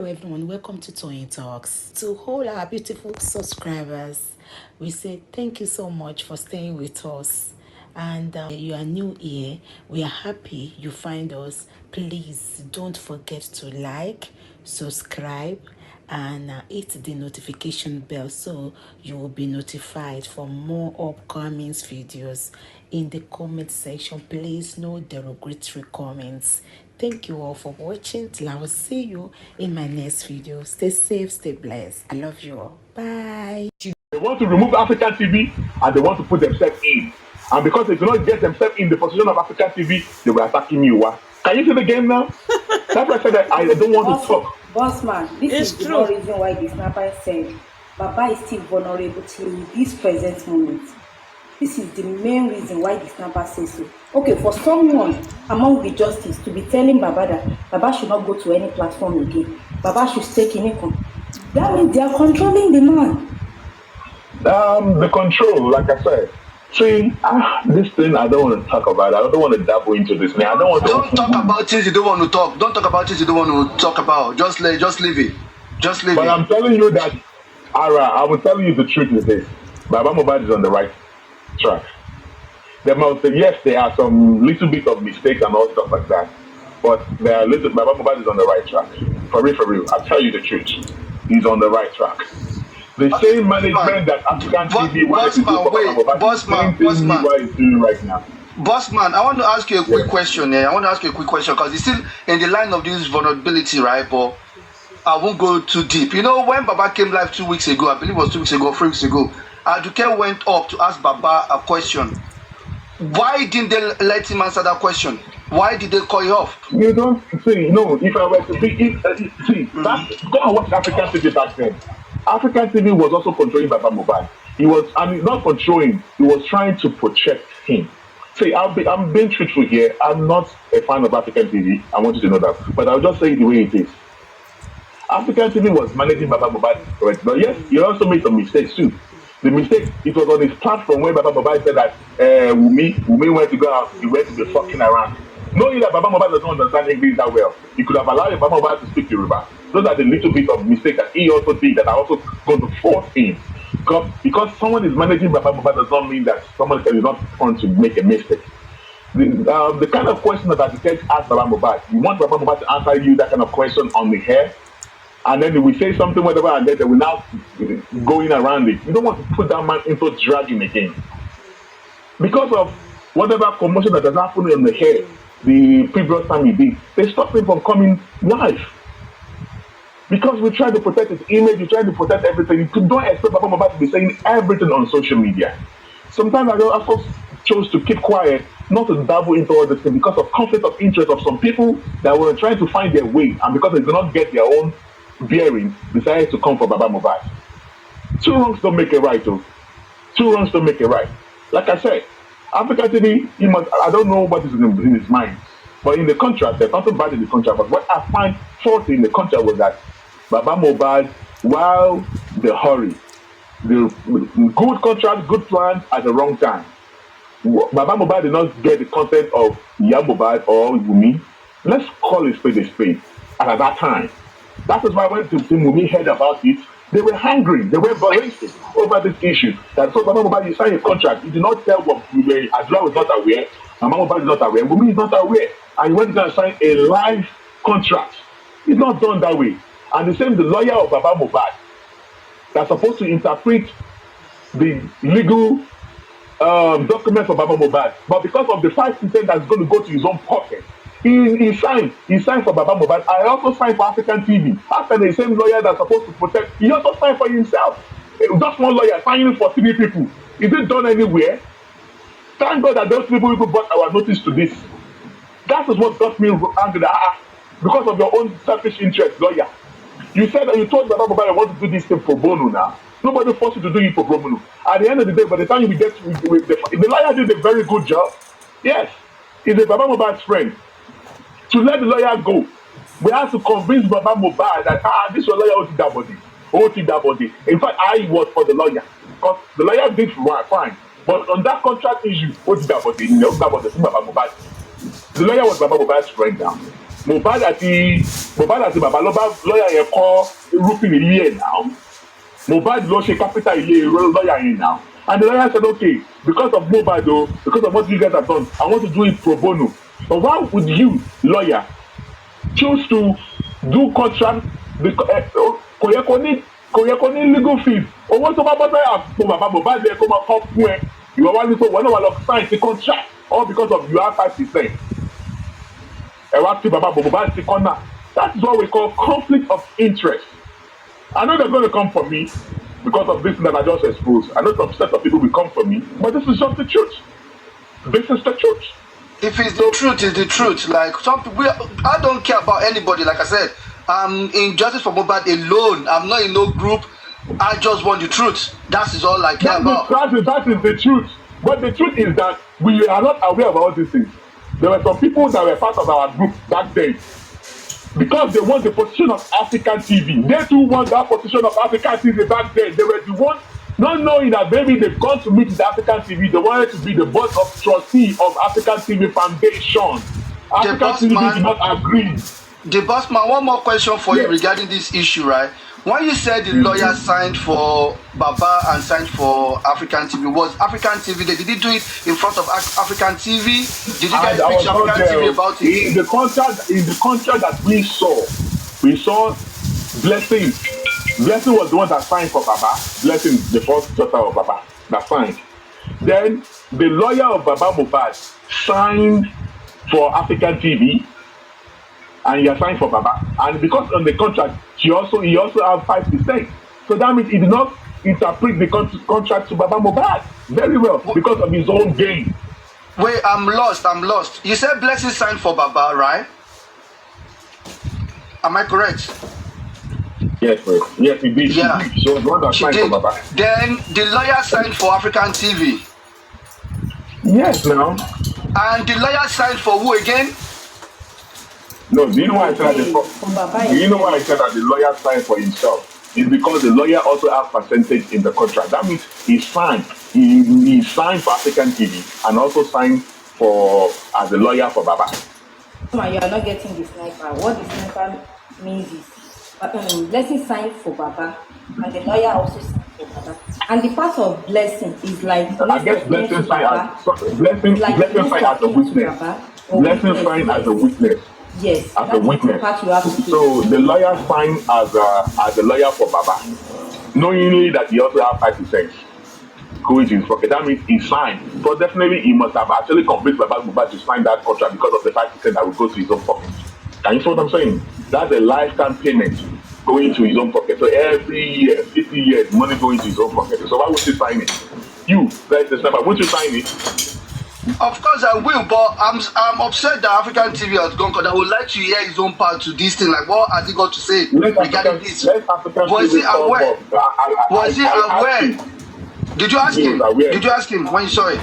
Hello everyone, welcome to Toyeen Talks. To all our beautiful subscribers, we say thank you so much for staying with us. And you are new here, we are happy you find us. Please don't forget to like, subscribe, and hit the notification bell so you will be notified for more upcoming videos. In the comment section, please no derogatory comments. Thank you all for watching. Till I will see you in my next video. Stay safe, stay blessed. I love you all. Bye. They want to remove African TV and they want to put themselves in. And because they do not get themselves in the position of African TV, they were attacking you. Can you see the game now? That's why I said that I don't want to talk. Bossman, this is the more reason why the snapper said Baba is still vulnerable till this present moment. This is the main reason why the snapper says so. Okay, for someone among the justice to be telling Baba that Baba should not go to any platform again, Baba should stay in income, that means they are controlling the man. The control, like I said. See, this thing I don't want to talk about. I don't want to dabble into this. I don't want to. Don't talk about things you don't want to talk. Don't talk about things you don't want to talk about. Just leave it. Just leave it. But I'm telling you that, Ara, I will tell you the truth is this. Baba Mohbad is on the right track. Yes, there are some little bit of mistakes and all stuff like that. But Baba Mohbad is on the right track. For real. I'll tell you the truth. He's on the right track. The same management that African TV wanted to do for Bossman is doing right now. Bossman, I want to ask you a quick question here. Because it's still in the line of this vulnerability, right? But I won't go too deep. You know, when Baba came live 2 weeks ago, I believe it was 2 weeks ago, 3 weeks ago, Aduke went up to ask Baba a question. Why didn't they let him answer that question? Why did they call you off? You don't see, no, if I were to be, go and watch African TV back then. African TV was also controlling Baba Mohbad. He was, not controlling, he was trying to protect him. See, I'm being truthful here. I'm not a fan of African TV. I want you to know that. But I'll just say it the way it is. African TV was managing Baba Mohbad, right? But yes, he also made some mistakes too. The mistake, it was on his platform where Baba Mohbad said that Wumi went to go out, he went to be fucking around. Knowing that Baba Mohbad does not understand English that well, he could have allowed Baba Mohbad to speak Yoruba. Those are the little bit of mistake that he also did that are also going to force him. Because someone is managing Baba Mohbad does not mean that someone is not going to make a mistake. The kind of question that you can ask Baba Mohbad, you want Baba Mohbad to answer you that kind of question on the hair, and then we say something, whatever, and then they will now going around it. You don't want to put that man into dragging again. Because of whatever commotion that has happened on the hair, the previous time he did, they stopped him from coming live. Because we try to protect his image, we try to protect everything. You don't expect Baba Mohbad to be saying everything on social media. Sometimes I also chose to keep quiet, not to dabble into all this thing because of conflict of interest of some people that were trying to find their way, and because they do not get their own bearing, decided to come for Baba Mohbad. 2 wrongs don't make it right, though. 2 wrongs don't make it right. Like I said, Africa TV, I don't know what is in his mind, but in the contract, there's nothing bad in the contract. But what I find faulty in the contract was that Baba Mohbad, while the hurry, the good contract, good plans at the wrong time. Baba Mohbad did not get the content of Mohbad or Wumi. Let's call it spade a spade. And at that time, that is why when Wumi heard about it, they were angry, they were ballistic over this issue. That so Baba Mohbad, you signed a contract, you did not tell what Adra was not aware, Baba Mohbad is not aware, Wumi is not aware, and you went to sign a live contract. It's not done that way. And the same, the lawyer of Baba Mohbad that's supposed to interpret the legal document for Baba Mohbad, but because of the 5% that's going to go to his own pocket, he signed for Baba Mohbad. I also signed for African TV. After the same lawyer that's supposed to protect, he also signed for himself. Just one lawyer signing for 3 people. Is it done anywhere? Thank God that those people brought our notice to this. That is what got me angry. Because of your own selfish interest, lawyer. You said that you told Baba Mohbad I want to do this thing for bono now. Nobody forced you to do it for bono. At the end of the day, by the time you get with the lawyer did a very good job. Yes, he's a Baba Mohbad's friend. To let the lawyer go, we have to convince Baba Mohbad that this your lawyer owed that body. In fact, I was for the lawyer because the lawyer did fine, but on that contract issue, owed that body. Baba Mohbad. The lawyer was Baba Mohbad's friend now. Mohbad àti bàbá lọ́yà yẹn kọ́ roofing ilé ẹ̀ now. Mohbad lọ ṣe capital ilé lọ́yà yẹn now. And the lawyer said, okay, because of Mohbad though, because of what you guys have done, I want to do it pro bono. But why would you, lawyer, choose to do contract kò yẹ kó ní legal fees? Owó tó bá bọ́ sẹ́yà fún bàbá Mohbad yẹ kó máa kọ́ fún ẹ. Ìwọ wá ní pé wọ́n náà wà lọ sign the contract all because of you have 5%. Ẹ wá sí bàbá Mohbad sí corner. That is what we call conflict of interest. I know they're going to come for me because of this that I just exposed. I know some set of people will come for me, but this is just the truth. This is the truth. If it's the truth, it's the truth. Like some people, I don't care about anybody. Like I said, I'm in Justice for Mohbad alone. I'm not in no group. I just want the truth. That is all I care about. That is the truth. But the truth is that we are not aware of all these things. There were some people that were part of our group back then. Because they want the position of African TV. They too want that position of African TV back then. They were the ones, not knowing that maybe they've gone to meet with African TV. They wanted to be the board of trustee of African TV Foundation. African TV did not agree. The Bossman, one more question for you regarding this issue, right? When you said the lawyer signed for Baba and signed for African TV, was African TV, did he do it in front of African TV? Did you guys speak to African TV about it? In the contract that we saw Blessing. Blessing was the one that signed for Baba. Blessing, the first daughter of Baba, that signed. Then the lawyer of Baba Mohbad signed for African TV. And he assigned for Baba, and because on the contract, he also have 5%. So that means he did not interpret the contract to Baba Mohbad very well because of his own gain. Wait, I'm lost. You said Blessing signed for Baba, right? Am I correct? Yes, bro. Yes, he did. Yeah. So the one that signed for Baba. Then the lawyer signed for African TV. Yes, now. And the lawyer signed for who again? No, do you know why I said that the lawyer signed for himself? It's because the lawyer also has percentage in the contract. That means he signed. He signed for African TV and also signed for as a lawyer for Baba. You are not getting the sniper. What the sniper means is Blessing signed for Baba and the lawyer also signed for Baba. And the part of Blessing is like I guess Blessing signed as a witness. Blessing signed as a witness. Yes, as a witness. So the lawyer signed as a lawyer for Baba, knowingly that he also has 5%. Which is pocket. That means he signed. But definitely he must have actually convinced Baba Mohbad to sign that contract because of the 5% that will go to his own pocket. Can you see what I'm saying? That's a lifetime payment going to his own pocket. So every year, 50 years, money going to his own pocket. So why would he sign it? You, that's the sniper. Won't you sign it? Of course I will, but I'm upset that African TV has gone because I would like to hear his own part to this thing. Like, what has he got to say regarding this? Was he aware? Was he aware? Did you ask him? Did you ask him when you saw it?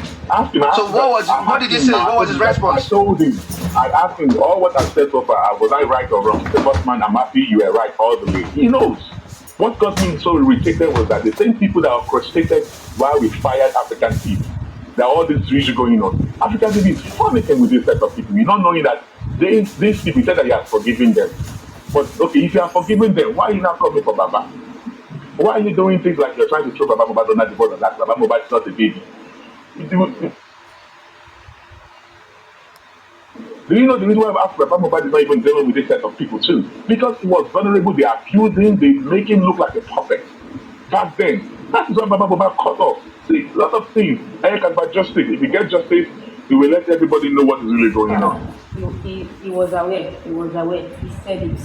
So what did he say? What was his response? I told him. I asked him all what I said so far. Was I right or wrong? The Bossman, I'm happy you were right all the way. He knows. What got me so irritated was that the same people that are frustrated while we fired African TV. There are all these issues going on. African TV is funny with this type of people. You're not knowing that these people said that he has forgiven them. But okay, if you have forgiven them, why are you not coming for Baba? Why are you doing things like you're trying to throw Baba Mohbad under the board of that? Baba Mohbad is not a baby. Do you know the reason why Baba Mohbad is not even dealing with this set of people too? Because he was vulnerable. They accused him. They make him look like a puppet. Back then, that is why Baba Mohbad cut off. See, a lot of things. I can buy justice. If you get justice, you will let everybody know what is really going on. He was aware. He was aware. He said it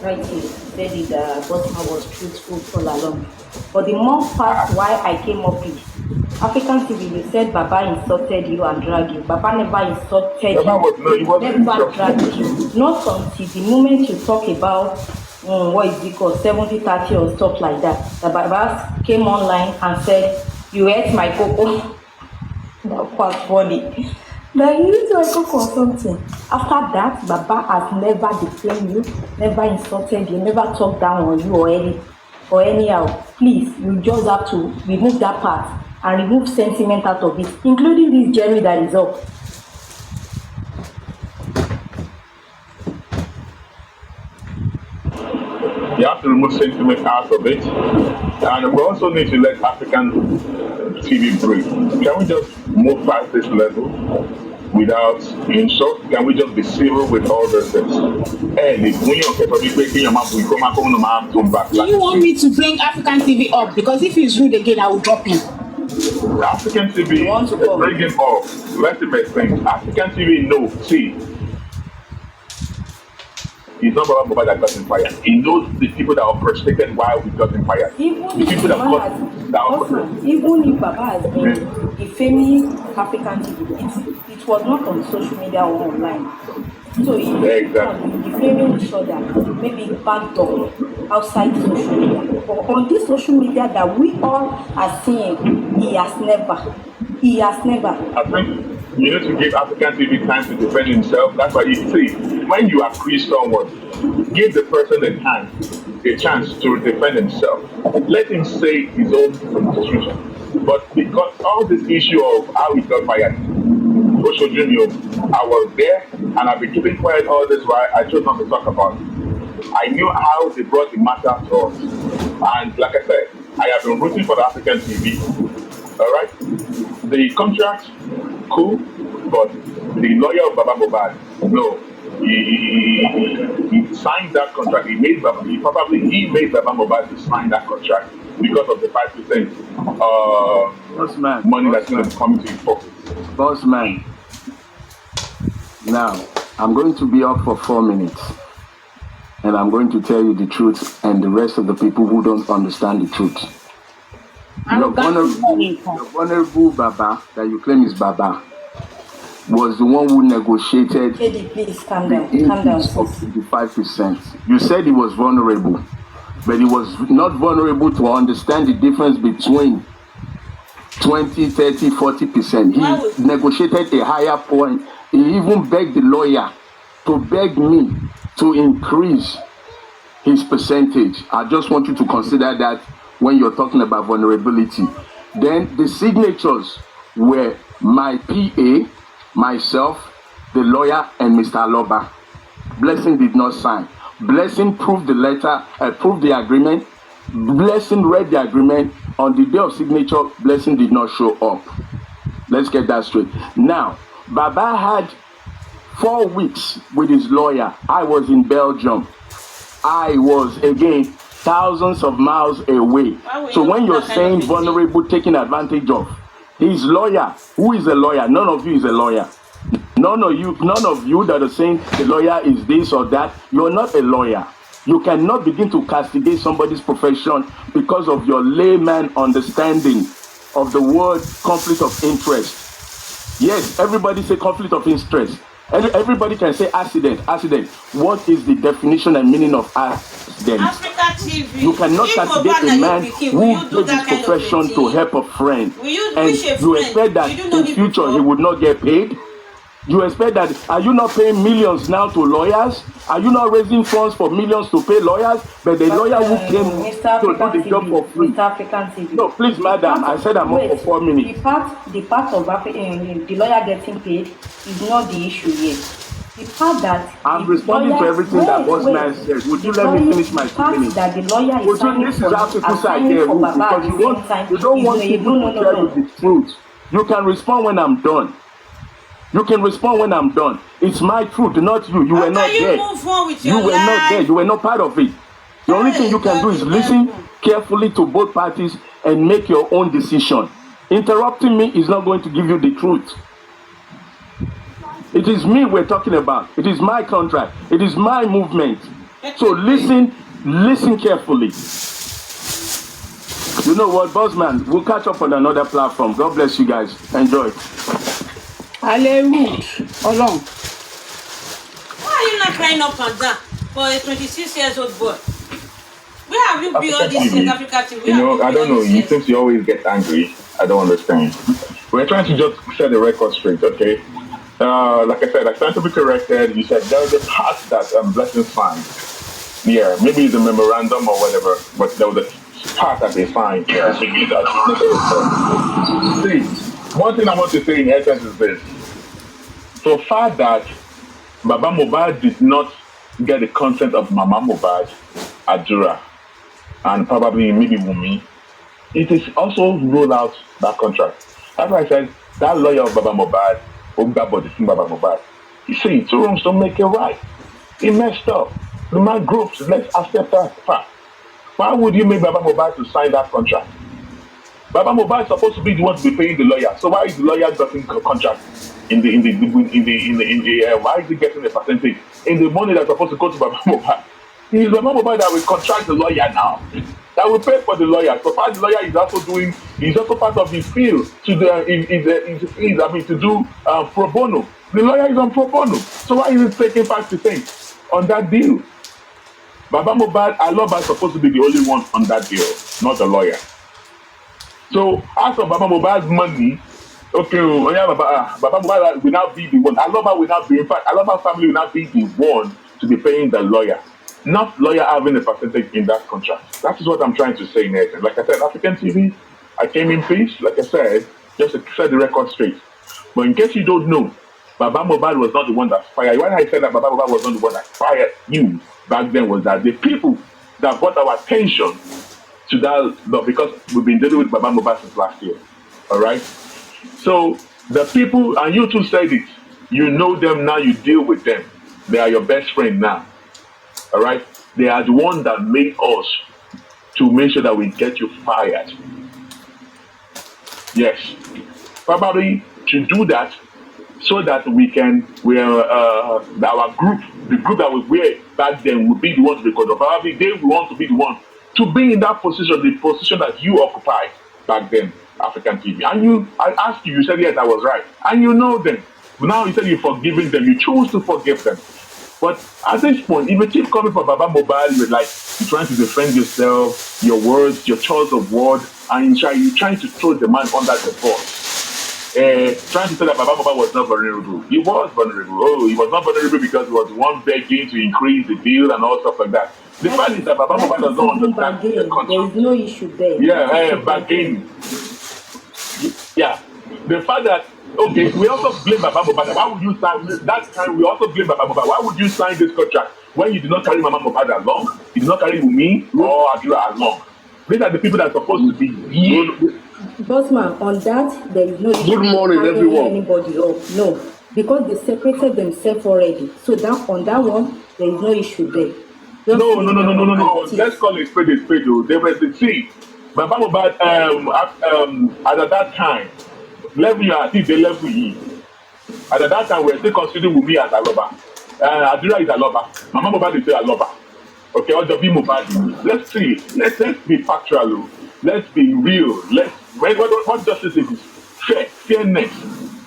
right here. He said it. Bossman was truthful all along. But the more part why I came up with African TV, you said Baba insulted you and dragged you. Baba never insulted you. Never dragged you. Not until the moment you talk about what is it called 70-30 or stuff like that. The Baba came online and said, "You ate my cocoa." That was funny. Like you ate my cocoa or something. After that, Baba has never defamed you, never insulted you, never talked down on you or anyhow. Please, you just have to remove that part and remove sentiment out of it, including this Jerry that is up. have to remove sentiment out of it. And we also need to let African TV breathe. Can we just move past this level without insult? Can we just be civil with all those things? Do you want me to bring African TV up? Because if he's rude again, I will drop him. African TV, bring him up. Let's the best thing. African TV, no. See, it's not about Mohbad that got him fired. He knows the people that are frustrated why we got him fired. Even if Baba has been defaming African TV, it was not on social media or online. So he defaming each other, maybe backdoor outside social media. But on this social media that we all are seeing, he has never. I think you need to give African TV time to defend himself. That's why you see, when you accuse someone, give the person a chance to defend himself. Let him say his own constitution. But because all this issue of how he got fired, I was there and I've been keeping quiet all this while. I chose not to talk about it. I knew how they brought the matter to us. And like I said, I have been rooting for the African TV. All right? The contract, cool, but the lawyer of Baba Mohbad, no. He signed that contract. He made Baba Mohbad to sign that contract because of the 5% money that's going to come to his pocket. Bossman, now I'm going to be up for 4 minutes and I'm going to tell you the truth and the rest of the people who don't understand the truth. Your vulnerable Baba, that you claim is Baba, was the one who negotiated please calm down. Calm down, of 55%. You said he was vulnerable, but he was not vulnerable to understand the difference between 20, 30, 40%. He negotiated a higher point. He even begged the lawyer to beg me to increase his percentage. I just want you to consider that when you're talking about vulnerability. Then the signatures were my PA, myself, the lawyer, and Mr. Aloba. Blessing did not sign. Blessing proved the letter, proved the agreement. Blessing read the agreement. On the day of signature, Blessing did not show up. Let's get that straight. Now, Baba had 4 weeks with his lawyer. I was in Belgium. I was, again, thousands of miles away. So when you're saying vulnerable, taking advantage of, his lawyer, who is a lawyer? None of you is a lawyer. None of you that are saying the lawyer is this or that, you're not a lawyer. You cannot begin to castigate somebody's profession because of your layman understanding of the word conflict of interest. Yes, everybody say conflict of interest. Everybody can say accident. What is the definition and meaning of accident? Africa TV. You cannot castigate a man who did his profession to help a friend. And you expect that in future he would not get paid? You expect that? Are you not paying millions now to lawyers? Are you not raising funds for millions to pay lawyers? But the lawyer who came to do the job for free. Mr. African TV. No, please, madam. I said I'm up for 4 minutes. The part of the lawyer getting paid is not the issue here. The part that I'm responding to everything that Bossman said. Would you let me finish my 2 minutes? That the lawyer is signing this is how people say because you don't want people to tell you the truth. You can respond when I'm done. You can respond when I'm done. It's my truth, not you. You were not there. You were not there. You were not part of it. The only thing you can do is listen carefully to both parties and make your own decision. Interrupting me is not going to give you the truth. It is me we're talking about. It is my contract. It is my movement. So listen carefully. You know what, Bossman? We'll catch up on another platform. God bless you guys. Enjoy. Hallelujah. Along. Why are you not crying up and down for a 26-year-old boy? Where have you been all this in Africa TV? You know, I don't know. You seem to always get angry. I don't understand. We're trying to just set the record straight, okay? Like I said, I stand to be corrected. You said there was a part that Blessing signed. Yeah, maybe it's a memorandum or whatever, but there was a part that they signed. Yeah. See, one thing I want to say in essence is this. So far that Baba Mohbad did not get the consent of Mama Mohbad, Adura, and probably maybe Wumi, it is also roll out that contract. That's why I said that lawyer of Baba Mohbad, Ogbabodi from Baba Mohbad, he said he two wrongs don't make it right. He messed up. The man groups, let's accept that fact. Why would you make Baba Mohbad to sign that contract? Baba Mohbad is supposed to be the one to be paying the lawyer. So why is the lawyer getting a contract why is he getting a percentage in the money that's supposed to go to Baba Mohbad? It is Baba Mohbad that will contract the lawyer now. That will pay for the lawyer. So far, the lawyer is also part of his field to do pro bono. The lawyer is on pro bono. So why is he taking 5% on that deal? Baba Mohbad, Aloba is supposed to be the only one on that deal, not the lawyer. So as for Baba Mohbad's money, okay, Baba Mohbad will now be the one. Aloba will not be, in fact, Aloba's family will not be the one to be paying the lawyer. Not lawyer having a percentage in that contract. That is what I'm trying to say, Nathan. Like I said, African TV, I came in peace. Like I said, just to set the record straight. But in case you don't know, Baba Mohbad was not the one that fired you. When I said that Baba Mohbad was not the one that fired you back then, was that the people that brought our attention to that law, because we've been dealing with Baba Mohbad since last year. All right? So the people, and you two said it, you know them now, you deal with them. They are your best friend now. All right? They are the one that made us to make sure that we get you fired. Yes. Probably to do that so that our group, the group that we were back then, would be the ones because of probably they want to be the one to be in that position, the position that you occupied back then, African TV. And I asked you, you said yes, I was right. And you know them. Now you said you're forgiving them, you choose to forgive them. But at this point, if you keep coming for Baba Mohbad, you're trying to defend yourself, your words, your choice of word, and you're trying to throw the man under the bus. Trying to say that Baba Mohbad was not vulnerable. He was vulnerable. Oh, he was not vulnerable because he was the one begging to increase the deal and all stuff like that. The fact is that Baba Mohbad does not understand the concept. There is no issue there. Yeah, bargaining. Yeah. The fact that, okay, we also blame Baba Mohbad. Why would you sign that time? We also blame Baba Mohbad. Why would you sign this contract when you did not carry Mama Mohbad along? You did not carry me or Adura along. These are the people that are supposed to be here. Bossman, on that, there is no issue. Good morning, everyone. Anybody up. No, because they separated themselves already. So that on that one, there is no issue there. No. Let's call it spade a spade. They were the see. Baba Mohbad at that time, level you are, they level you. At that time, we were still considering Wumi as a lover. Adura is a lover. Mama Mohbad is a lover. Okay, or Jabi Mohbad. Let's see. Let's be factual. Let's be real. What justice is fairness.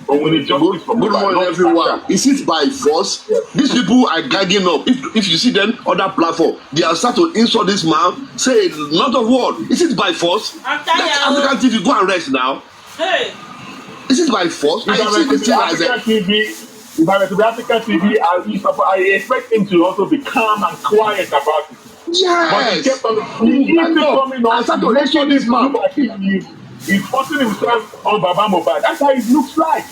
But when it's justice for good morning, everyone. Is it by force? Yes. These people are gagging up. If you see them on that platform, they are start to insult this man, say a lot of words. Is it by force? Let African TV go and rest now. Hey. Is it by force? If I were to be African TV, I expect him to also be calm and quiet about it. Yes. But he kept on coming on. I start to mention this man. He's forcing himself on Baba Mohbad. That's how it looks like.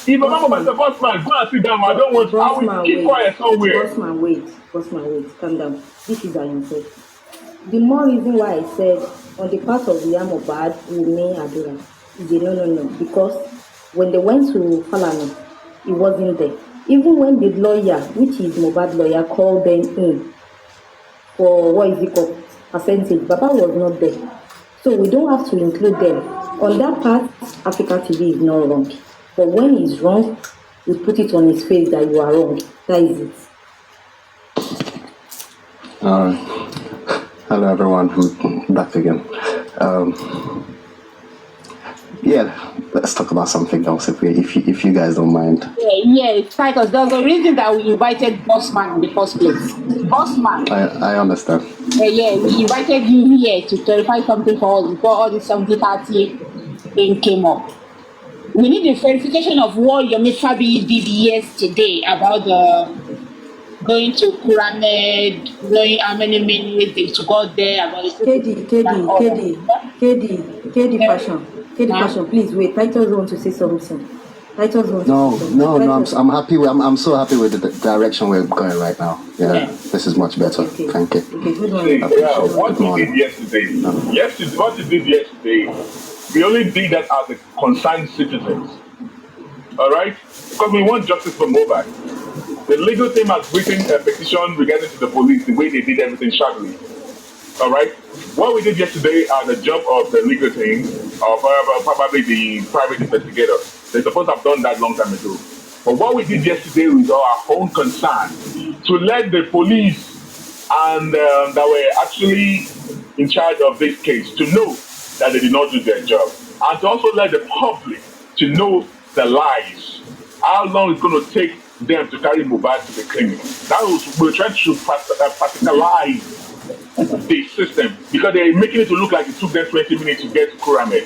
If Baba Mohbad is the first man, go and sit down. I don't want to. I will keep quiet somewhere. Bossman, wait. Calm down. This is how you say. The more reason why I said on the part of the Mohbad, Wumi, Adura, is no. Because when they went to Falana, he wasn't there. Even when the lawyer, which is Mohbad lawyer, called them in for percentage, Baba was not there. So we don't have to include them. On that part, Africa TV is not wrong. But when he's wrong, we put it on his face that you are wrong. That is it. Hello everyone, I'm back again. Let's talk about something else if you guys don't mind. Yeah, because there's a reason that we invited Bossman in the first place. Bossman. I understand. We invited you here to clarify something for us before all this 70-30 thing came up. We need the verification of what your Fabi did yesterday about the going to Pyramid, knowing how many minutes to go there. About KD Passion. KD Passion, please wait. Titus want to say something. Let us vote. No. I'm happy. I'm so happy with the direction we're going right now. Yeah, this is much better. Okay. Thank you. Okay, good morning. What we did yesterday, what we did yesterday, we only did that as a concerned citizens. All right, because we want justice for Mohbad. The legal team has written a petition regarding to the police, the way they did everything shadowy. All right. What we did yesterday are the job of the legal team, or probably the private investigator. They're supposed to have done that long time ago. But what we did yesterday was our own concern to let the police and that were actually in charge of this case to know that they did not do their job, and to also let the public to know the lies. How long it's going to take them to carry Mohbad to the clinic? That was we're trying to practicalize the system, because they're making it to look like it took them 20 minutes to get to Kuramed.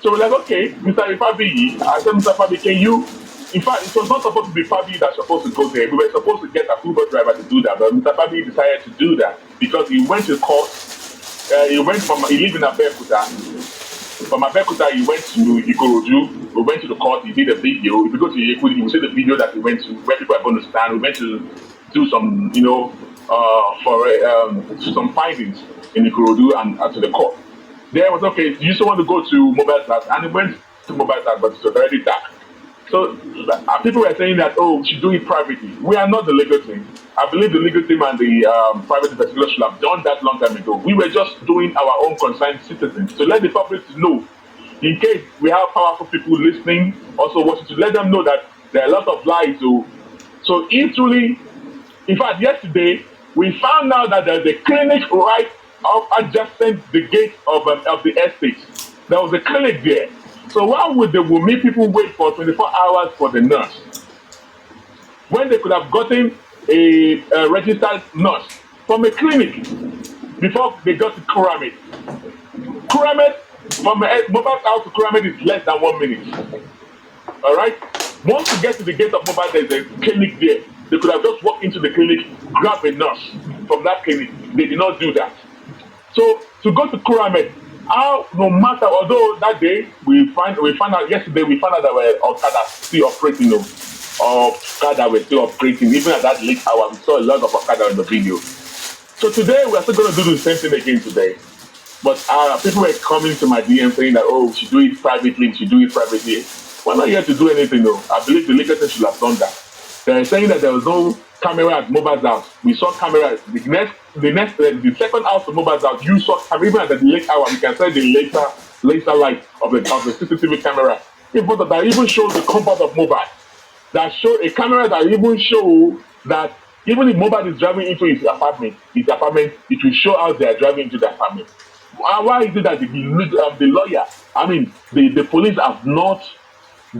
So we're like, okay, Mr. Ifabi, I said, Mr. Ifabi, can you? In fact, it was not supposed to be Fabi that's supposed to go there. We were supposed to get a Uber driver to do that, but Mr. Fabi decided to do that because he went to court. He lived in Abeokuta. From Abeokuta, he went to Ikorodu. We went to the court. He did a video. If you go to Yekudi, you will see the video that we went to, where people are going to stand. We went to do some, some findings in Ikorodu and to the court. There was okay. You still want to go to Mohbad's house, and he went to Mohbad's house, but it was already dark. So people were saying that, we should do it privately. We are not the legal team. I believe the legal team and the private investigators should have done that long time ago. We were just doing our own concerned citizens to let the public know, in case we have powerful people listening, also watching, to let them know that there are a lot of lies. So if truly, in fact, yesterday, we found out that there's a clinic right adjacent the gate of the estate. There was a clinic there. So why would the Wumi people wait for 24 hours for the nurse when they could have gotten a registered nurse from a clinic before they got to Kuramed? Kuramed, from Mohbad's house to Kuramed is less than 1 minute. All right? Once you get to the gate of Mohbad, there's a clinic there. They could have just walked into the clinic, grab a nurse from that clinic. They did not do that. So to go to Kuramed, no matter, although that day we found out yesterday, we found out that Okada still operating, Okada were still operating, even at that late hour. We saw a lot of Okada in the video. So today we are still going to do the same thing again today. But people were coming to my DM saying that, we should do it privately, We're not here to do anything though. I believe the legal team should have done that. They're saying that there was no camera at Mohbad's house. We saw cameras. The second house to Mohbad's house, you saw camera. Even at the late hour, we can say the later light of the CCTV camera. That even shows the compound of Mohbad. That show a camera that even show that even if Mohbad is driving into his apartment, it will show how they are driving into the apartment. Why is it that the lawyer, the police have not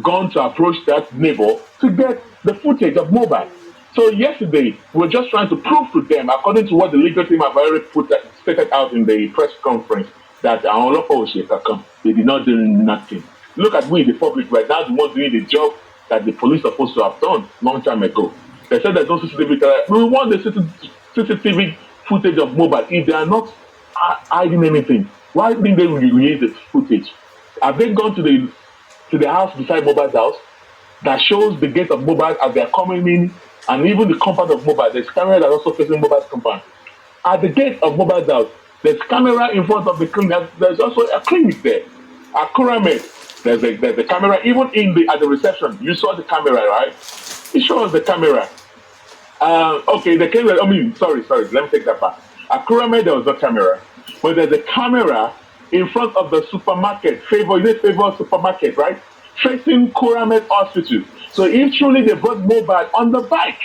gone to approach that neighbor to get the footage of Mohbad? So yesterday, we were just trying to prove to them, according to what the legal team have already stated out in the press conference, that they did not do nothing. Look at we, the public, right now, the ones doing the job that the police are supposed to have done long time ago. They said there's no CCTV. We want the CCTV footage of Mohbad. If they are not hiding anything, why didn't they release the footage? Have they gone to the house beside Mohbad's house that shows the gate of Mohbad as they are coming in, and even the compound of Mohbad? There's camera that also facing Mohbad's compound. At the gate of Mohbad's house, there's camera in front of the clinic. There's also a clinic there. At Kuramed, there's a camera. Even at the reception, you saw the camera, right? It shows the camera. Okay, the camera. Sorry. Let me take that back. At Kuramed, there was no camera, but there's a camera in front of the supermarket. Favor supermarket, right? Facing Kuramed Hospital. So if truly they brought Mohbad on the bike,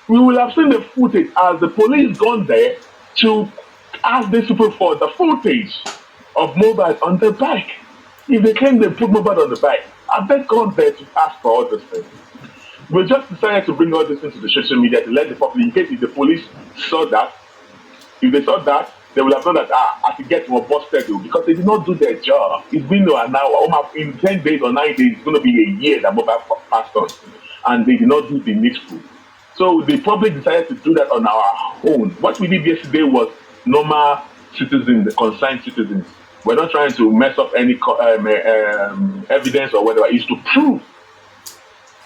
we will have seen the footage as the police gone there to ask these people for the footage of Mohbad on the bike. If they claim they put Mohbad on the bike, have they gone there to ask for all these things? We just decided to bring all this into the social media to let the public, in case if the police saw that, if they saw that, they will have known that I could get more busted because they did not do their job. It's been an hour. In 10 days or 9 days, it's going to be a year that Mohbad passed on, and they did not do the needful. So the public decided to do that on our own. What we did yesterday was normal citizens, concerned citizens. We're not trying to mess up any evidence or whatever. It's to prove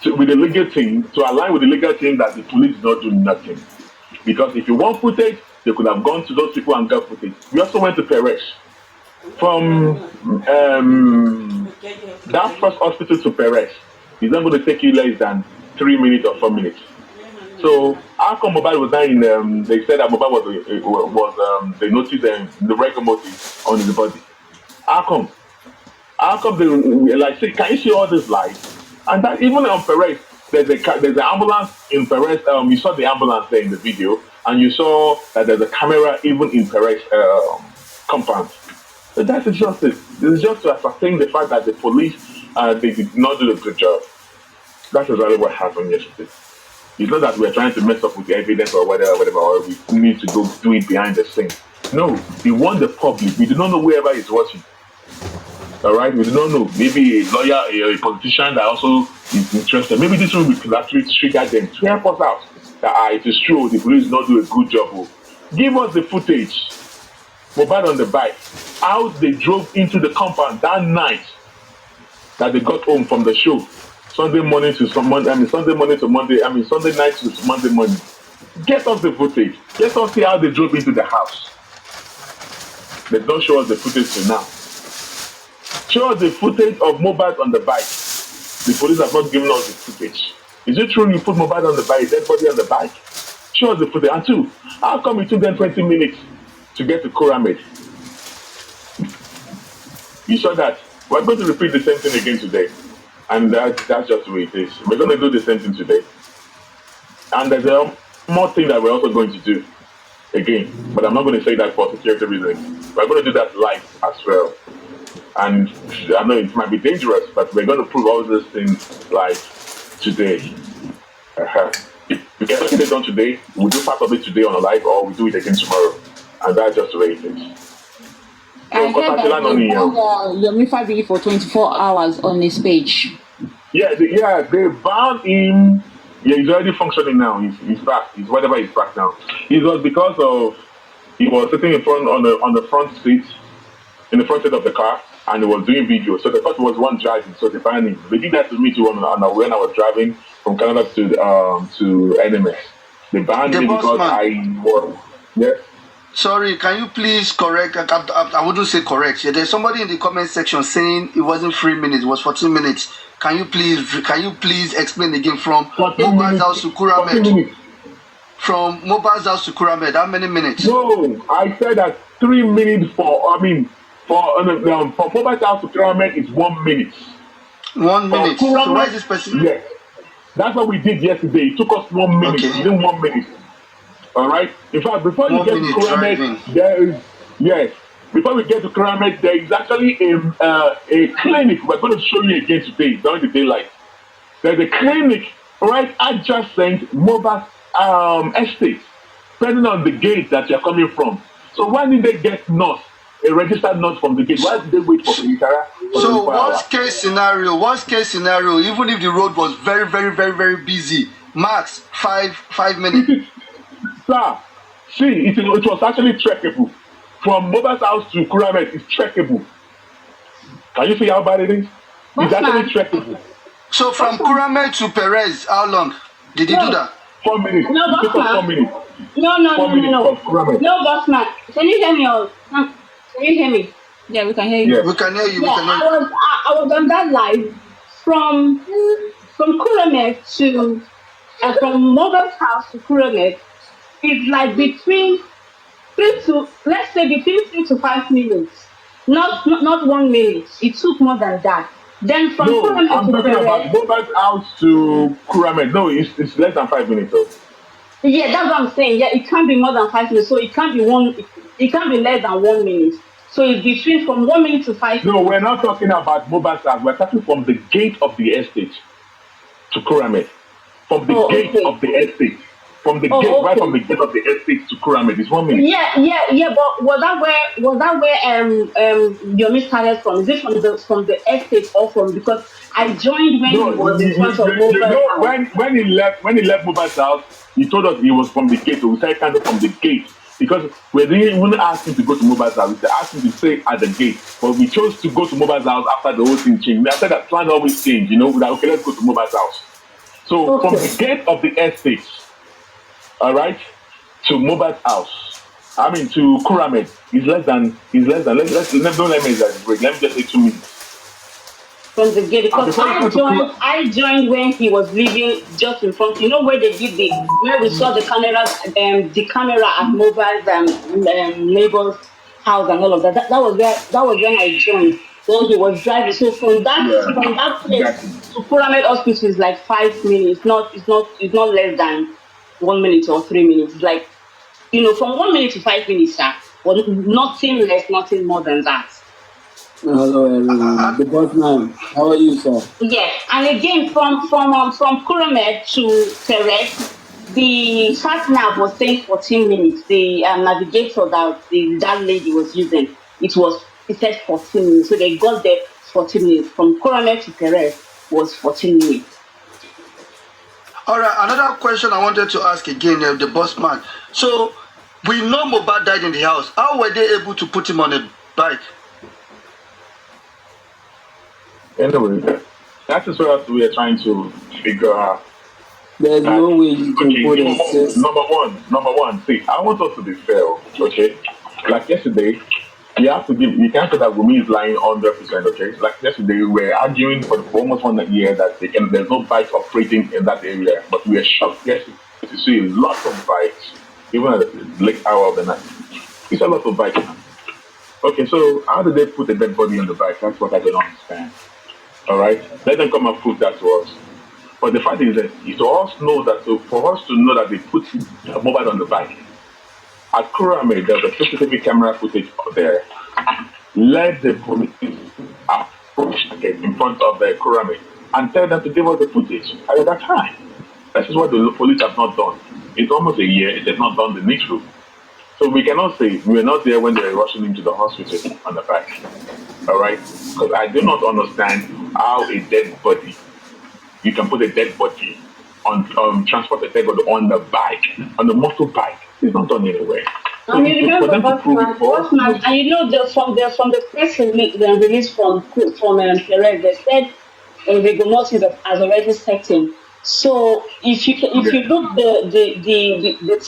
with the legal team, to align with the legal team that the police did not do nothing. Because if you want footage, they could have gone to those people and got footage. We also went to Perez. From that first hospital to Perez, it's not going to take you less than 3 minutes or 4 minutes. So how come Mohbad was not in? They said that Mohbad was they noticed the regular motive on his body. How come? How come they like say? Can you see all this lights? And that even on Perez, there's an ambulance in Perez. You saw the ambulance there in the video, and you saw that there's a camera even in Perez compound. So that's injustice. It's just to ascertain the fact that the police they did not do a good job. That's exactly what happened yesterday. It's not that we're trying to mess up with the evidence or whatever, or we need to go do it behind the scene. No, we want the public. We do not know whoever is watching. All right, we do not know. Maybe a lawyer, a politician that also is interested. Maybe this will actually trigger them to help us out. That it is true, the police not do a good job. Give us the footage. Mohbad on the bike. How they drove into the compound that night that they got home from the show. Sunday morning to Sunday night to Monday morning. Get us the footage. Let us see how they drove into the house. They don't show us the footage till now. Show us the footage of Mohbad on the bike. The police have not given us the footage. Is it true you put Mohbad on the bike, dead body on the bike? Show us the footage. And two, how come it took them 20 minutes to get to Kuramed? You saw that. We're going to repeat the same thing again today. And that's just the way it is. We're going to do the same thing today. And there's a more thing that we're also going to do again. But I'm not going to say that for security reasons. We're going to do that live as well. And I know it might be dangerous, but we're going to prove all these things live today. If we get it done today, we'll do part of it today on a live, or we'll do it again tomorrow. And that's just the way it is. I heard that they banned Yomi Fabi for 24 hours on his page. Yeah, they banned him. Yeah, he's already functioning now. He's back. He's back now. It was because of he was sitting in front on the front seat, in the front seat of the car, and he was doing video. So the first was one driving, so they banned him. They did that to me too when I was driving from Canada to NMS. They banned me because I was Sorry, can you please correct? I wouldn't say correct. Yeah, there's somebody in the comment section saying it wasn't 3 minutes, it was 14 minutes. Can you please explain again from Mohbad's house to Kuramed? From Mohbad's house to Kuramed, how many minutes? No, I said that 3 minutes for Mohbad's house to Kuramed is 1 minute. 1 minute. So why is this person? Yes, that's what we did yesterday. It took us 1 minute. Okay. Within 1 minute. All right. In fact, before you get to Kuramed, before we get to Kuramed, there is actually a clinic. We're going to show you again today during the daylight. There's a clinic right adjacent Mohbad's estate, depending on the gate that you're coming from. So why did they get nurse, a registered nurse from the gate? Why did they wait for Itara? So worst case scenario, even if the road was very, very, very, very busy, max 5 minutes. Sir, see, it was actually trackable. From Mohbad's house to Kuramed, it's trackable. Can you see how bad it is? It's actually trackable. So from Kuramed to Perez, how long did he do that? 4 minutes. No, Bossman. 4 minutes. No. No, Bossman. Can you hear me? Can you hear me? Yeah, we can hear you. Yeah. We can hear you. Yeah, I was on that live from Kuramed to from Mohbad's house to Kuramed. It's like between 3 to 5 minutes. Not 1 minute. It took more than that. Then from Kuramed I'm talking about Mohbad's house to Kuramed. No, it's less than 5 minutes. Though. Yeah, that's what I'm saying. Yeah, it can't be more than 5 minutes. So it can't be less than 1 minute. So it's between from 1 minute to 5 minutes. No, we're not talking about Mohbad's house. We're talking from the gate of the estate to Kuramed. From the gate of the estate. From the gate, right from the gate of the estate to Kuramed, it's 1 minute. Yeah. But was that where Yomi started from? Is it from the estate or from because I joined when he was in front of Mohbad's house. When he left Mohbad's house, he told us he was from the gate. So we started kind of from the gate because we didn't even ask him to go to Mohbad's house. We asked him to stay at the gate, but we chose to go to Mohbad's house after the whole thing changed. I said that plan always changed. That okay, let's go to Mohbad's house. So from the gate of the estate, all right, to Mohbad's house, I mean to Kuramed, is less than don't let me exaggerate. Let me just say 2 minutes. From the gate, because I joined when he was leaving just in front. You know where they did where we saw the camera at Mohbad's neighbor's house and all of that. That was when I joined. So he was driving. So from that place to Pyramid Hospital is like 5 minutes. It's not less than 1 minute or 3 minutes. It's like, from 1 minute to 5 minutes, sir. Well, nothing less, nothing more than that. Hello everyone. The Bossman. How are you, sir? Yeah, and again from Kuramed to Perez, the sat nav was saying 14 minutes. The navigator that lady was using, it said 14 minutes. So they got there 14 minutes. From Kuramed to Perez was 14 minutes. All right, another question I wanted to ask again, the Bossman. So we know Mohbad died in the house. How were they able to put him on a bike? Anyway, that is what we are trying to figure out. There's no way you can put it. Number one. See, I want us to be fair, okay? Like yesterday, you can't say that Wumi is lying 100%, okay? Like yesterday, we were arguing for almost 1 year that there's no bikes operating in that area, but we are shocked yesterday to see lots of bikes, even at the late hour of the night. It's a lot of bikes now. Okay, so how did they put a dead body on the bike? That's what I don't understand. All right, let them come and prove that to us. But the fact is that for us to know that they put Mohbad on the bike, at Kuramed, there's a CCTV camera footage there. Let the police approach again in front of the Kuramed and tell them to give us the footage at that time. This is what the police have not done. It's almost a year, they have not done the needful. So we cannot say we were not there when they were rushing into the hospital on the bike. All right? Because I do not understand how a dead body, you can put a dead body transport a dead body on the bike, on the motorbike. It's not done anywhere. And you remember Bossman, and from the press release from Perez, they said Viggo Mortensen has already set him. So if you look the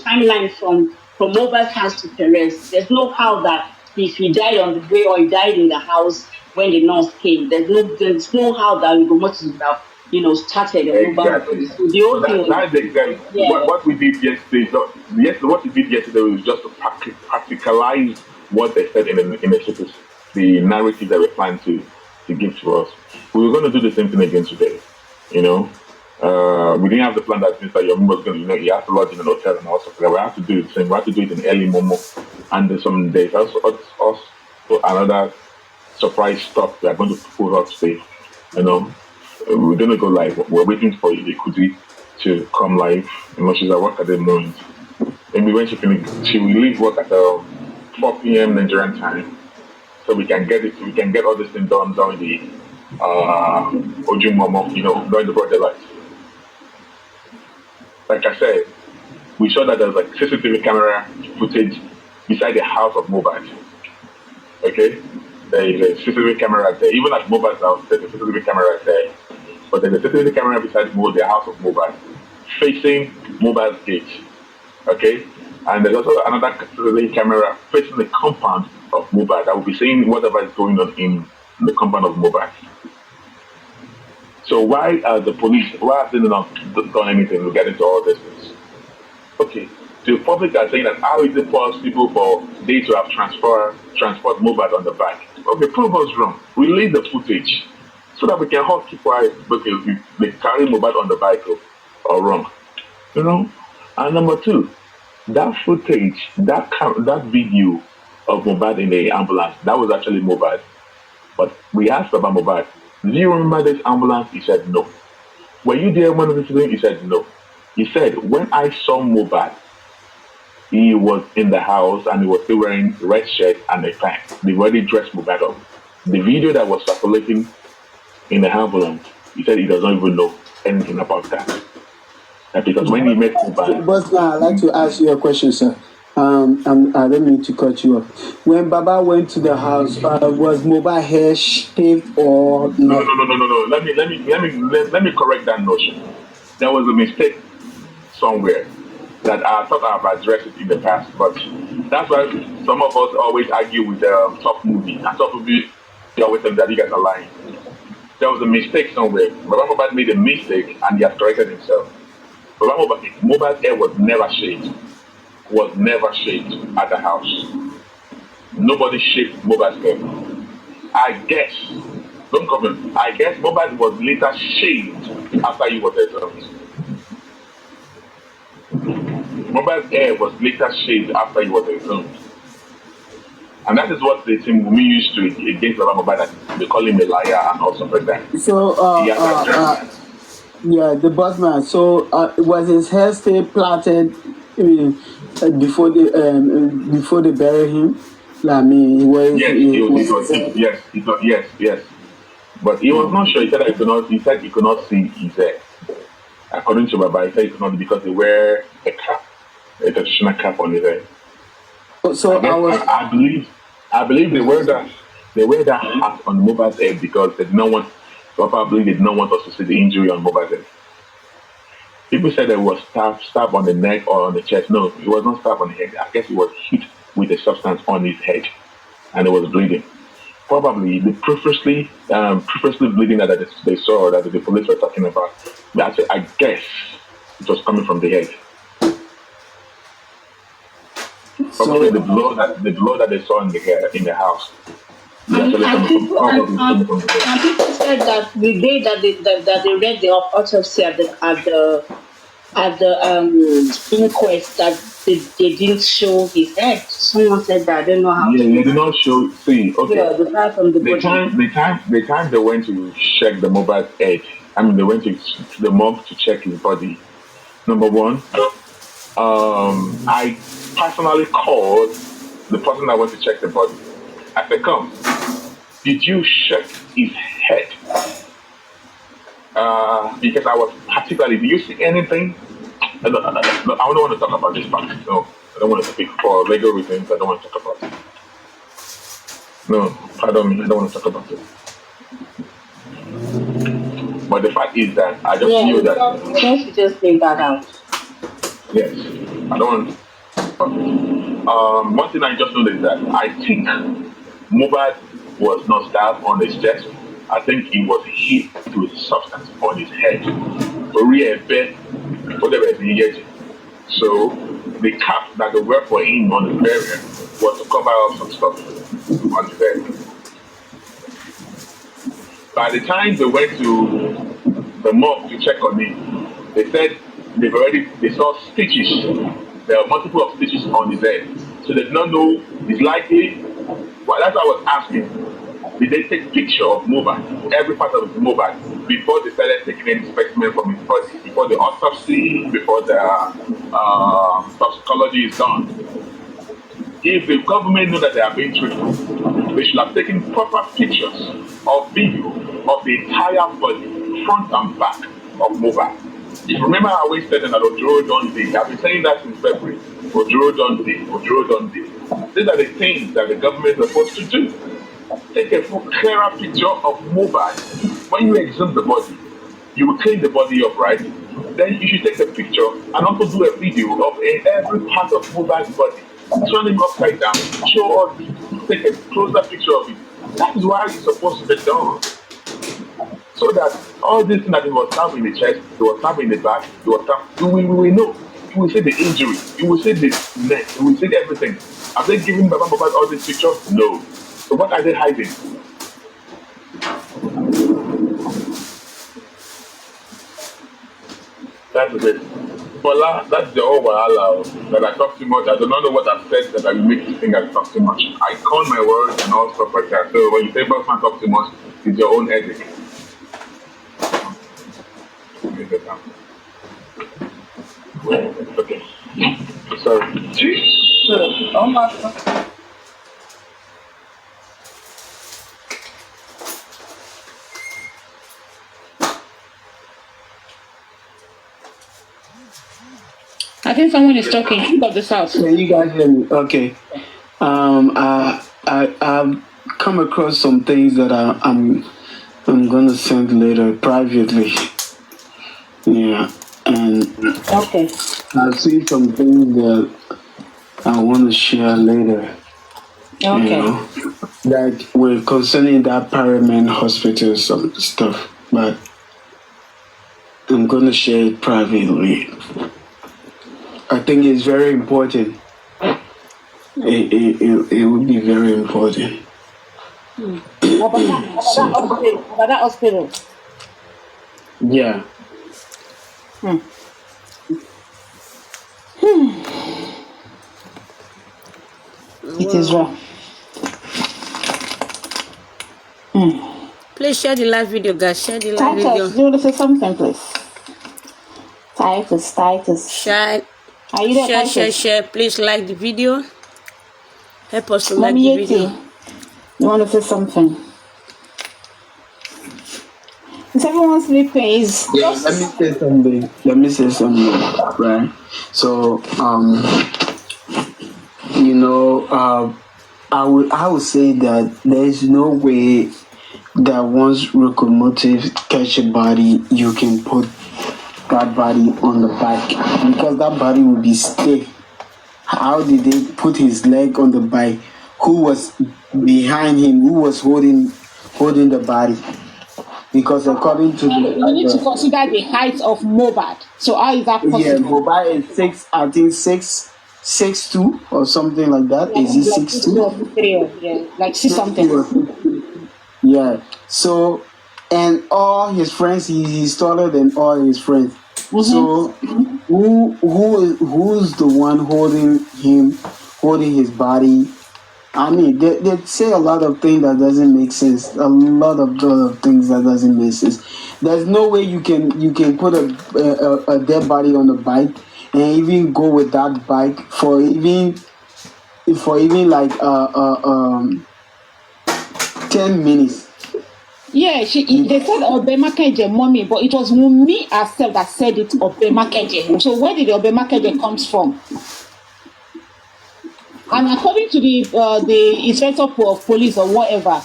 timeline from Mohbad's house to Perez, there's no how that if he died on the way or he died in the house when the nurse came, there's no how that Viggo Mortensen would have started. Exactly. So the whole thing. That's exactly what we did yesterday. What we did yesterday was just to practicalize what they said in the narrative that we're planning to give to us. We were going to do the same thing again today. We didn't have the plan that Mr. Yomi was going to, he has to lodge in an hotel and also we have to do the same. We have to do it in early Momo. And there's some days also another surprise stuff we are going to put up today. We're going to go live. We're waiting for Ikuti to come live. She's at work at the moment. Maybe when she will leave work at 4 p.m. Nigerian time. So we can get all this thing done during the Ojum Momo, during the broader light. Like I said, we saw that there was like CCTV camera footage beside the house of Mohbad. Okay? There is a CCTV camera there. Even at Mohbad's house, there's a CCTV camera there. But there's a CCTV camera beside the house of Mohbad, facing Mohbad's gate. Okay? And there's also another CCTV camera facing the compound of Mohbad that will be seeing whatever is going on in the compound of Mohbad. So why have they not done anything regarding to all this things? Okay, the public are saying that how is it possible for they to have transport Mohbad on the bike? Okay, prove us wrong. Release the footage so that we can all keep quiet because they carry Mohbad on the bike or wrong. And number two, that footage, that video of Mohbad in the ambulance, that was actually Mohbad. But we asked about Mohbad. Do you remember this ambulance? He said no. Were you there when this thing? He said no. He said, when I saw Mohbad, he was in the house and he was still wearing a red shirt and a pants. They already dressed Mohbad up. The video that was circulating in the ambulance, he said he does not even know anything about that. And because when he met Mohbad... Bossman, I'd like to ask you a question, sir. I don't mean to cut you off. When Baba went to the house, was Mohbad hair shaved or No, not? no, no, no, no, no. Let me correct that notion. There was a mistake somewhere that I thought I've addressed it in the past, but that's why some of us always argue with top movie. And top movie, they always tell that you guys are lying. There was a mistake somewhere. Baba Mohbad made a mistake and he has corrected himself. Baba Mohbad's hair was never shaved. Was never shaved at the house. Nobody shaved Mohbad's hair. I guess, don't comment. I guess Mohbad was later shaved after he was exhumed. Mohbad's hair was later shaved after he was exhumed. And that is what the team Wumi used to against Baba Mohbad, that they call him a liar and all stuff like that. So, yeah, the Bossman. So, was his hair still plaited before they bury him? I mean, Yes. But he was not sure. He said that he could not see his hair. According to Baba, he said he could not because they wear a cap, a traditional cap on his head. So I believe they wear that hat on Mohbad's head because they did not want us to see the injury on Mohbad's head. People said there was stab on the neck or on the chest. No, it was not stab on the head. I guess it was hit with a substance on his head, and it was bleeding. Probably the profusely bleeding that they saw that the police were talking about. I guess it was coming from the head. Probably the blood that they saw in the house. And people said that the day that they read the autopsy at the inquest, that they didn't show his head. Someone said that. I don't know how. Yeah, they did not show. See, okay. Yeah, the time from the time they went to check the Mohbad's head. I mean, they went to the morgue to check his body. Number one, I personally called the person that went to check the body. I said, "Come, did you check his head?" Because I was particularly, do you see anything? I don't want to talk about this part. No, I don't want to speak for legal reasons. I don't want to talk about it. No, pardon me. I don't want to talk about it. But the fact is that I just knew that. Can't you just leave that out? Yes, I don't want. One thing I just know is that I think Mohbad was not stabbed on his chest. I think he was hit with substance on his head. So the cap that they wear for him on the burial was to cover up some stuff on his head. By the time they went to the morgue to check on him, they said they saw stitches. There were multiple of stitches on his head. So they did not know. It's likely. Well, that's what I was asking. Did they take picture of Mohbad, every part of Mohbad, before they started taking any specimen from his body, before the autopsy, before the toxicology is done? If the government know that they are being truthful, they should have taken proper pictures or video of the entire body, front and back of Mohbad. If you remember, I always said that Ojoro don't dig. I've been saying that since February. Ojoro don't dig. These are the things that the government is supposed to do. Take a clearer picture of Mohbad. When you exhume the body, you will clean the body up, right? Then you should take a picture and also do a video of every part of Mohbad's body. Turn him upside down, show us, take a closer picture of it. That is why it's supposed to be done. So that all this thing that he was stabbed in the chest, he was stabbed in the back, he was stabbed, we will know. You will see the injury, you will see the neck, you will see everything. Are they giving Baba Mohbad all these pictures? No. So what are they hiding? That's it. Bola, that's the whole Wahala that I talk too much. I do not know what I've said that I will make you think I talk too much. I count my words and all stuff like that. So when you say Bossman talk too much, it's your own headache. Okay. Sorry. Oh my God. think someone is talking. King of the South. Can you guys hear me? Okay. I've come across some things that I'm gonna send later privately. Yeah, and Okay. I've seen some things that I want to share later. Okay. That were concerning that Parliament Hospital some stuff, but I'm gonna share it privately. I think it's very important. It would be very important. About that hospital. Yeah. It is wrong. Please share the live video, guys. Share the live video. Titus, you want to say something, please? Titus. Share, Are you there, Titus? share. Please like the video. Help us to like Mommy the video. Yeti, you want to say something? Is everyone sleeping? Yeah, let me say something, right? So, I would say that there is no way that once locomotive catch a body, you can put that body on the back, because that body will be stiff. How did they put his leg on the bike? Who was behind him? Who was holding the body? Because according to we need to consider the height of Mohbad. So how is that possible? Yeah, Mohbad is 6'2" or something like that. Like, is he 6'2"? Yeah, like 6 something. Yeah. So, and all his friends, he's taller than all his friends. Mm-hmm. So, who's the one holding his body? I mean, they say a lot of things that doesn't make sense. A lot of things that doesn't make sense. There's no way you can put a dead body on the bike and even go with that bike for even like 10 minutes. Yeah, they said Obema Keje, mommy, but it was Wunmi herself that said it, Obema Keje. So where did the Obema Keje comes from? And according to the inspector of police or whatever,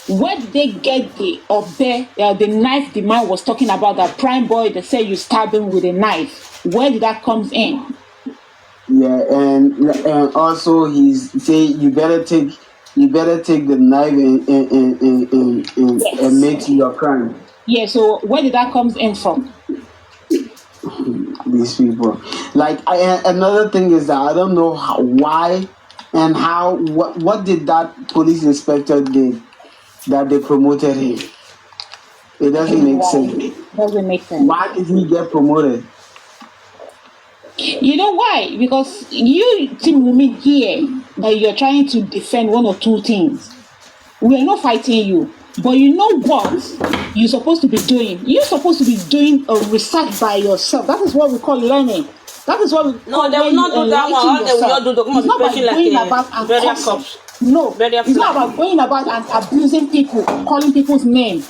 where did they get the knife the man was talking about, that prime boy, they say you stab him with a knife? Where did that come in? Yeah, and also he's say you better take the knife and make your crime. Yeah, so where did that come in from? These people. Like, another thing is that I don't know why and how, what did that police inspector did that they promoted him? It doesn't make sense. Doesn't make sense. Why did he get promoted? You know why? Because you, Team Women, here that you're trying to defend one or two things. We are not fighting you. But you know what you're supposed to be doing? You're supposed to be doing a research by yourself. That is what we call learning. That is what we call they will not do that one. All they will not do, it's not about going about and cursing. No, it's not about going about and abusing people, calling people's names.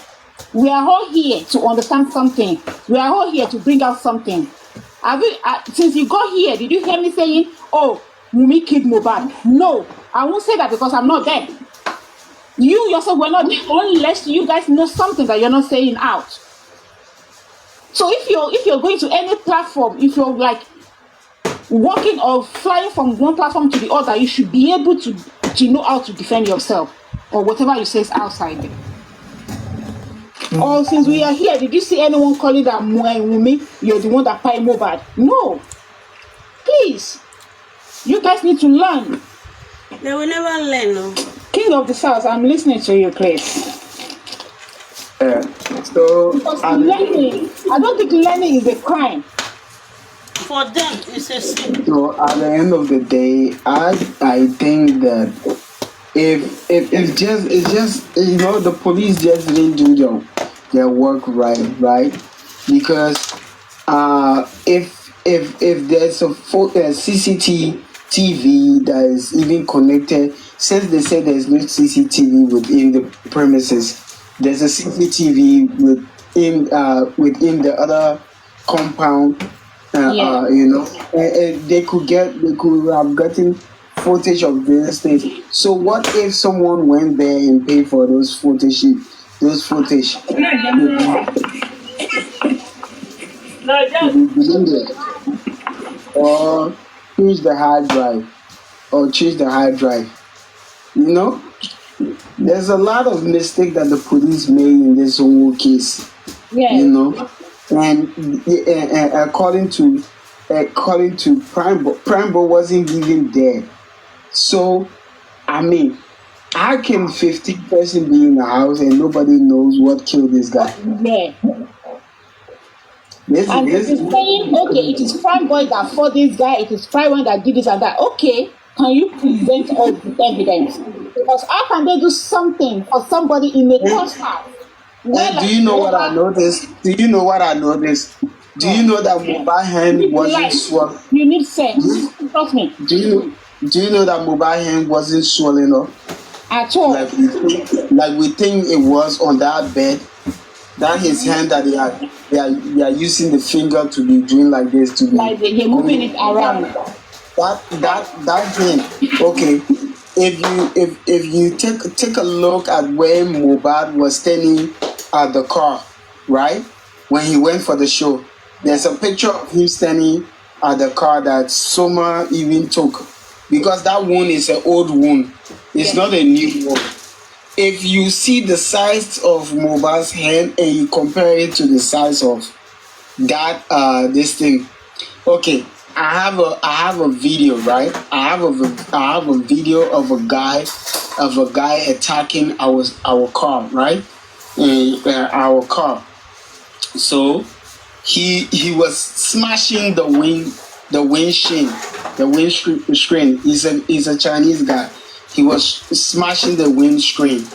We are all here to understand something. We are all here to bring out something. Since you got here, did you hear me saying, oh, Wunmi killed Mohbad? No, I won't say that because I'm not there. You yourself were not there, unless you guys know something that you're not saying out. So if you're going to any platform, if you're like walking or flying from one platform to the other, you should be able to know how to defend yourself or whatever you say is outside there. Or since we are here, did you see anyone calling that Wunmi, you're the one that fight Mohbad? No. Please. You guys need to learn. They will never learn, no. King of the South, I'm listening to you, Chris. So learning, I don't think learning is a crime. For them, it's a sin. So at the end of the day, I think that if it's just the police just didn't do their work right, because if there's a CCTV that is even connected, since they say there's no CCTV within the premises, there's a CCTV within the other compound Yeah. You know, they could have gotten footage of these things. So what if someone went there and paid for those footage? To be deleted, or change the hard drive. You know, there's a lot of mistake that the police made in this whole case. Yeah. You know, and according to Primebo wasn't even there. So, I mean, how can 15 person be in the house and nobody knows what killed this guy? Yeah. This And is it is saying, okay, it is Prime Boy that fought this guy, it is Prime Boy that did this and that. Okay, can you present all the evidence? Because how can they do something for somebody in a concert? do you know what I noticed? Do you know that Mohbad hand wasn't swollen? You need sense. Trust me. Do you know that Mohbad hand wasn't swollen up? At all. Like we think it was on that bed. That his hand that they are using the finger to be doing like this to be like they're moving it around. That thing. Okay. If you take a look at where Mohbad was standing at the car, right? When he went for the show, there's a picture of him standing at the car that Soma even took, because that wound is an old wound. It's not a new wound. If you see the size of Mohbad's hand and you compare it to the size of that this thing, okay. I have a video, right? I have a video of a guy attacking our car, right? Our car. So he was smashing the windscreen. He's a Chinese guy. He was smashing the windscreen.